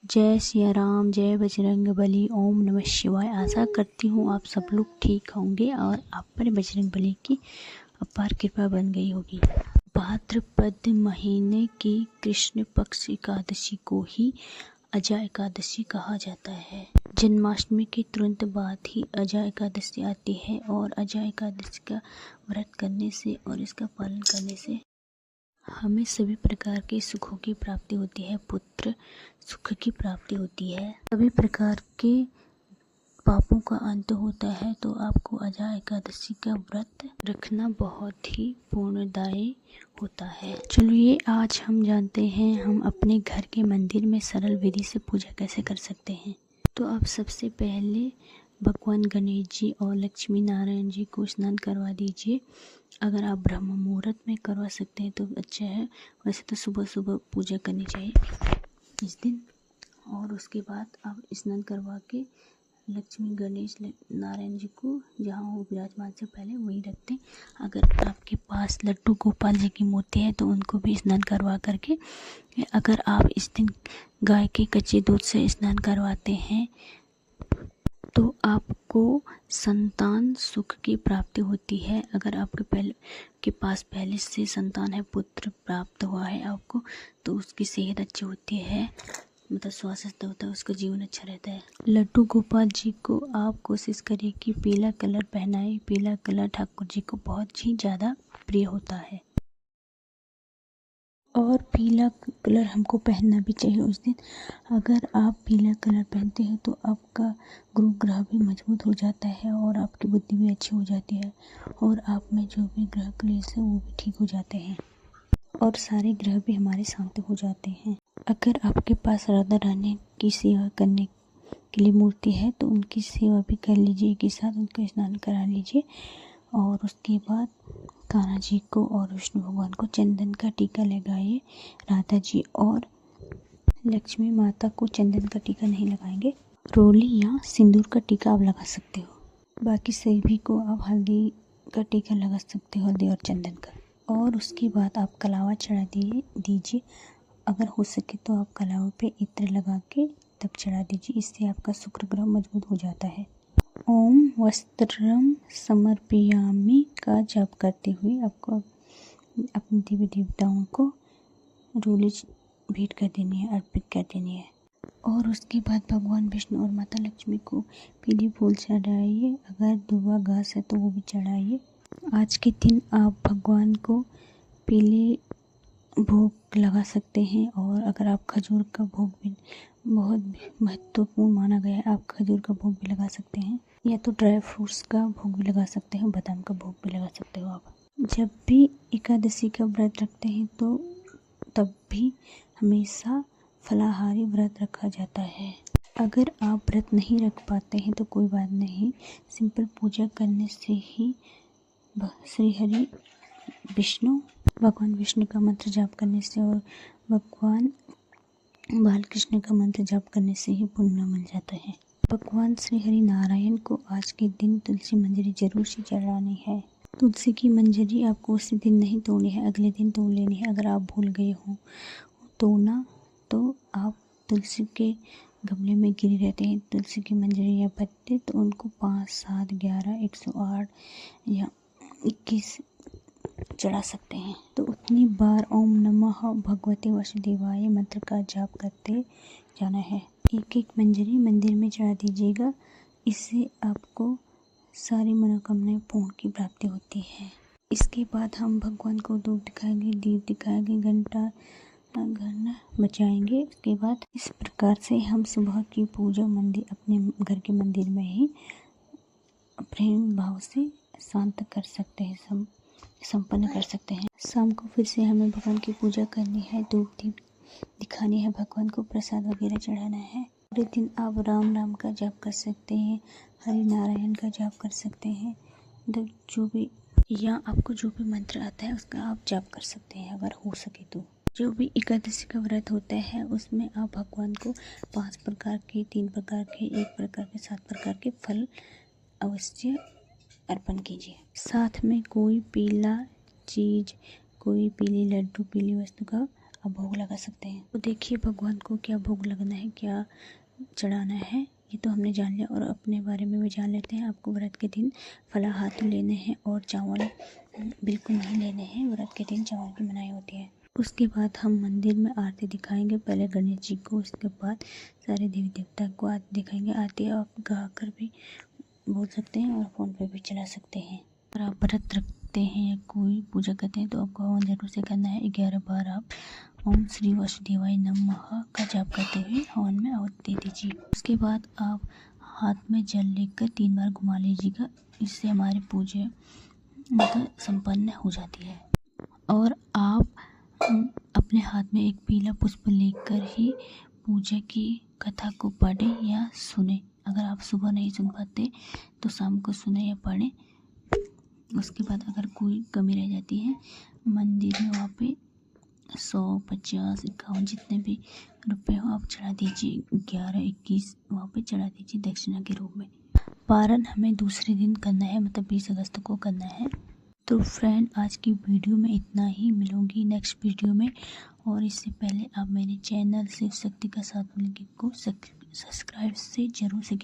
जय सिया राम, जय बजरंग बली, ओम नमः शिवाय। आशा करती हूँ आप सब लोग ठीक होंगे और आप पर बजरंग बली की अपार कृपा बन गई होगी। भाद्रपद महीने की कृष्ण पक्ष एकादशी को ही अजा एकादशी कहा जाता है। जन्माष्टमी के तुरंत बाद ही अजा एकादशी आती है और अजा एकादशी का व्रत करने से और इसका पालन करने से हमें सभी प्रकार के सुखों की प्राप्ति होती है, पुत्र सुख की प्राप्ति होती है, सभी प्रकार के पापों का अंत होता है। तो आपको अजा एकादशी का व्रत रखना बहुत ही पुण्यदायी होता है। चलिए आज हम जानते हैं हम अपने घर के मंदिर में सरल विधि से पूजा कैसे कर सकते हैं। तो आप सबसे पहले भगवान गणेश जी और लक्ष्मी नारायण जी को स्नान करवा दीजिए। अगर आप ब्रह्म मुहूर्त में करवा सकते हैं तो अच्छा है, वैसे तो सुबह सुबह पूजा करनी चाहिए इस दिन। और उसके बाद आप स्नान करवा के लक्ष्मी गणेश नारायण जी को जहाँ वो विराजमान से पहले वहीं रखते हैं। अगर आपके पास लड्डू गोपाल जी की मूर्ति है तो उनको भी स्नान करवा करके, अगर आप इस दिन गाय के कच्चे दूध से स्नान करवाते हैं तो आपको संतान सुख की प्राप्ति होती है। अगर आपके पास पहले से संतान है, पुत्र प्राप्त हुआ है आपको, तो उसकी सेहत अच्छी होती है, मतलब स्वास्थ्य होता है, उसका जीवन अच्छा रहता है। लड्डू गोपाल जी को आप कोशिश करिए कि पीला कलर पहनाए। पीला कलर ठाकुर जी को बहुत ही ज़्यादा प्रिय होता है और पीला कलर हमको पहनना भी चाहिए उस दिन। अगर आप पीला कलर पहनते हैं तो आपका गुरु ग्रह भी मजबूत हो जाता है और आपकी बुद्धि भी अच्छी हो जाती है और आप में जो भी ग्रह क्लेश है वो भी ठीक हो जाते हैं और सारे ग्रह भी हमारे शांत हो जाते हैं। अगर आपके पास राधा रानी की सेवा करने के लिए मूर्ति है तो उनकी सेवा भी कर लीजिए, के साथ उनको स्नान करा लीजिए। और उसके बाद कान्हा जी को और विष्णु भगवान को चंदन का टीका लगाइए। राधा जी और लक्ष्मी माता को चंदन का टीका नहीं लगाएंगे, रोली या सिंदूर का टीका आप लगा सकते हो। बाकी सभी को आप हल्दी का टीका लगा सकते हो, हल्दी और चंदन का। और उसके बाद आप कलावा चढ़ा दीजिए। अगर हो सके तो आप कलावा पे इत्र लगा के तब चढ़ा दीजिए, इससे आपका शुक्र ग्रह मजबूत हो जाता है। ओम वस्त्रम समर्पयामि का जाप करते हुए आपको अपने देवी देवताओं को रोली भेंट कर देनी है, अर्पित कर देनी है। और उसके बाद भगवान विष्णु और माता लक्ष्मी को पीली फूल चढ़ाइए। अगर दुर्वा घास है तो वो भी चढ़ाइए। आज के दिन आप भगवान को पीले भोग लगा सकते हैं और अगर आप खजूर का भोग भी बहुत महत्वपूर्ण माना गया है, आप खजूर का भोग भी लगा सकते हैं या तो ड्राई फ्रूट्स का भोग भी लगा सकते हैं, बादाम का भोग भी लगा सकते हो आप। जब भी एकादशी का व्रत रखते हैं तो तब भी हमेशा फलाहारी व्रत रखा जाता है। अगर आप व्रत नहीं रख पाते हैं तो कोई बात नहीं, सिंपल पूजा करने से ही श्री हरि भगवान विष्णु का मंत्र जाप करने से और भगवान बालकृष्ण का मंत्र जाप करने से ही पुण्य मिल जाता है। भगवान श्री हरि नारायण को आज के दिन तुलसी मंजरी जरूर से चढ़ानी है। तुलसी की मंजरी आपको उसी दिन नहीं तोड़नी है, अगले दिन तोड़ लेनी है। अगर आप भूल गए हो तोड़ना तो आप तुलसी के गमले में गिरे रहते हैं तुलसी की मंजरी या पत्ते, तो उनको 5, 7, 11, 108 या 21 चढ़ा सकते हैं। तो उतनी बार ओम नमः भगवते वासुदेवाय मंत्र का जाप करते जाना है। एक एक मंजरी मंदिर में चढ़ा दीजिएगा, इससे आपको सारी मनोकामनाएं पूर्ण की प्राप्ति होती है। इसके बाद हम भगवान को धूप दिखाएंगे, दीप दिखाएंगे, घंटा बजाएंगे। उसके बाद इस प्रकार से हम सुबह की पूजा अपने घर के मंदिर में ही प्रेम भाव से शांत कर सकते हैं, संपन्न कर सकते हैं। शाम को फिर से हमें भगवान की पूजा करनी है, धूप दीप दिखानी है, भगवान को प्रसाद वगैरह चढ़ाना है। पूरे दिन आप राम नाम का जाप कर सकते हैं, हरि नारायण का जाप कर सकते हैं, जो भी या आपको जो भी मंत्र आता है उसका आप जाप कर सकते हैं अगर हो सके तो। जो भी एकादशी का व्रत होता है उसमें आप भगवान को 5 प्रकार के, 3 प्रकार के, 1 प्रकार के, 7 प्रकार के फल अवश्य अर्पण कीजिए। साथ में कोई पीला चीज, कोई पीली लड्डू, पीली वस्तु का आप भोग लगा सकते हैं। तो देखिए भगवान को क्या भोग लगना है, क्या चढ़ाना है, ये तो हमने जान लिया। और अपने बारे में भी जान लेते हैं। आपको व्रत के दिन फलाहार लेने हैं और चावल बिल्कुल नहीं लेने हैं। व्रत के दिन चावल की मनाही होती है। उसके बाद हम मंदिर में आरती दिखाएंगे, पहले गणेश जी को, उसके बाद सारे देवी देवता को आरती दिखाएंगे। आरती आप गाकर भी बोल सकते हैं और फ़ोन पे भी चला सकते हैं। अगर आप व्रत रखते हैं या कोई पूजा करते हैं तो आपको हवन जरूर से करना है। 11 बार आप ओम श्री वासुदेवाय नमः का जाप करते हुए हवन में आहुति दे दीजिए। उसके बाद आप हाथ में जल लेकर 3 बार घुमा लीजिएगा। इससे हमारी पूजा मतलब संपन्न हो जाती है। और आप अपने हाथ में एक पीला पुष्प लेकर ही पूजा की कथा को पढ़ें या सुने। अगर आप सुबह नहीं सुन पाते तो शाम को सुने या पढ़ें। उसके बाद अगर कोई कमी रह जाती है मंदिर में, वहाँ पे 100, 50, 51 जितने भी रुपए हो आप चढ़ा दीजिए। 11, 21 वहाँ पे चढ़ा दीजिए दक्षिणा के रूप में। पारण हमें दूसरे दिन करना है, मतलब 20 अगस्त को करना है। तो फ्रेंड आज की वीडियो में इतना ही। मिलूंगी नेक्स्ट वीडियो में। और इससे पहले आप मेरे चैनल शिव शक्ति का साथ मिलके को सब्सक्राइब से जरूर से